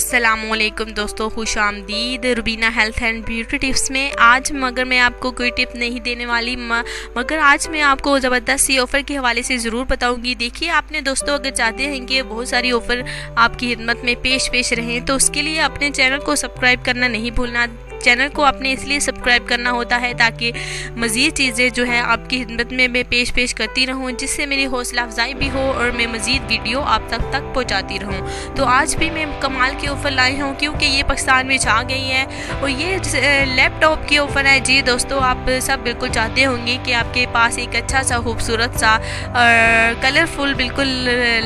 अस्सलामुअलैकुम दोस्तों, खुश आमदीद Rubina health and beauty tips में। आज मगर मैं आपको कोई टिप नहीं देने वाली, मगर आज मैं आपको ज़बरदस्त सी ऑफ़र के हवाले से ज़रूर बताऊंगी। देखिए, आपने दोस्तों अगर चाहते हैं कि बहुत सारी ऑफ़र आपकी खिदमत में पेश रहें तो उसके लिए अपने चैनल को सब्सक्राइब करना नहीं भूलना। चैनल को आपने इसलिए सब्सक्राइब करना होता है ताकि मज़ीद चीज़ें जो है आपकी खिदमत में मैं पेश करती रहूं, जिससे मेरी हौसला अफजाई भी हो और मैं मज़ीद वीडियो आप तक पहुंचाती रहूं। तो आज भी मैं कमाल की ऑफ़र लाई हूं क्योंकि ये पाकिस्तान में छा गई है और ये लैपटॉप की ऑफ़र है। जी दोस्तों, आप सब बिल्कुल चाहते होंगे कि आपके पास एक अच्छा सा खूबसूरत सा और कलरफुल बिल्कुल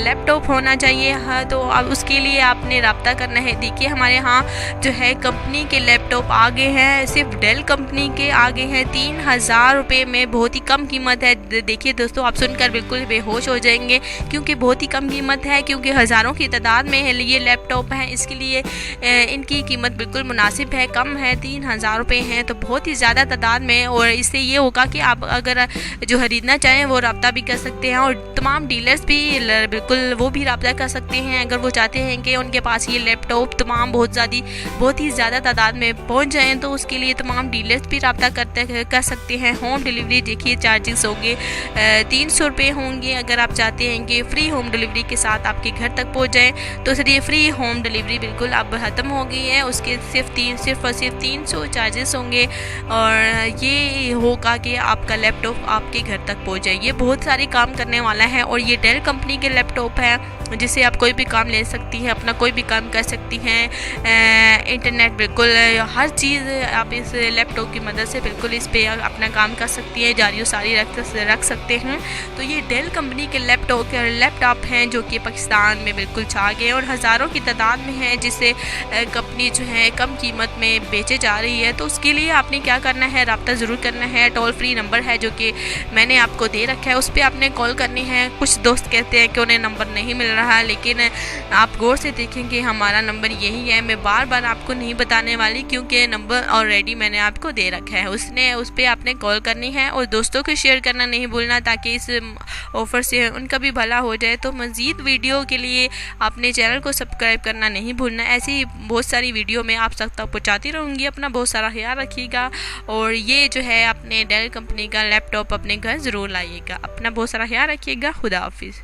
लैपटॉप होना चाहिए। हाँ, तो अब उसके लिए आपने रब्ता करना है। देखिए, हमारे यहाँ जो है कंपनी के लैपटॉप आगे हैं, सिर्फ डेल कंपनी के आगे हैं 3000 रुपये में। बहुत ही कम कीमत है। देखिए दोस्तों, आप सुनकर बिल्कुल बेहोश हो जाएंगे क्योंकि बहुत ही कम कीमत है, क्योंकि हज़ारों की तादाद में ये लैपटॉप हैं। इसके लिए इनकी कीमत बिल्कुल मुनासिब है, कम है, 3000 रुपये हैं। तो बहुत ही ज़्यादा तादाद में, और इससे ये होगा कि आप अगर जो खरीदना चाहें वो रब्ता भी कर सकते हैं और तमाम डीलर्स भी बिल्कुल वो भी रब्ता कर सकते हैं अगर वो चाहते हैं कि उनके पास ये लैपटॉप तमाम बहुत ही ज़्यादा तादाद में पहुँच जाएँ। तो उसके लिए तमाम डीलर्स भी रब्ता कर सकते हैं। होम डिलीवरी देखिए चार्जेस होंगे 300 रुपये होंगे। अगर आप चाहते हैं कि फ्री होम डिलीवरी के साथ आपके घर तक पहुंच जाए तो सर ये फ्री होम डिलीवरी बिल्कुल अब ख़त्म हो गई है। उसके सिर्फ 300 चार्जेस होंगे और ये होगा कि आपका लैपटॉप आपके घर तक पहुंच जाए। ये बहुत सारे काम करने वाला है और ये डेल कंपनी के लैपटॉप है जिससे आप कोई भी काम ले सकती हैं, अपना कोई भी काम कर सकती हैं। इंटरनेट बिल्कुल हर चीज़ आप इस लैपटॉप की मदद से बिल्कुल इस पे अपना काम कर सकती हैं, जारी सारी रख सकते हैं। तो ये डेल कंपनी के लैपटॉप हैं जो कि पाकिस्तान में बिल्कुल छा गए और हज़ारों की तादाद में हैं, जिससे कंपनी जो है कम कीमत में बेचे जा रही है। तो उसके लिए आपने क्या करना है, रब्ता ज़रूर करना है। टोल फ्री नंबर है जो कि मैंने आपको दे रखा है, उस पर आपने कॉल करनी है। कुछ दोस्त कहते हैं कि उन्हें नंबर नहीं मिल रहा है, लेकिन आप गौर से देखें कि हमारा नंबर यही है। मैं बार बार आपको नहीं बताने वाली क्योंकि नंबर ऑलरेडी मैंने आपको दे रखा है। उस पर आपने कॉल करनी है और दोस्तों को शेयर करना नहीं भूलना ताकि इस ऑफ़र से उनका भी भला हो जाए। तो मज़ीद वीडियो के लिए आपने चैनल को सब्सक्राइब करना नहीं भूलना। ऐसी बहुत सारी वीडियो मैं आप तक पहुँचाती रहूँगी। अपना बहुत सारा ख्याल रखिएगा और ये जो है अपने डेल कंपनी का लैपटॉप अपने घर ज़रूर लाइएगा। अपना बहुत सारा ख्याल रखिएगा। खुदा हाफिज़।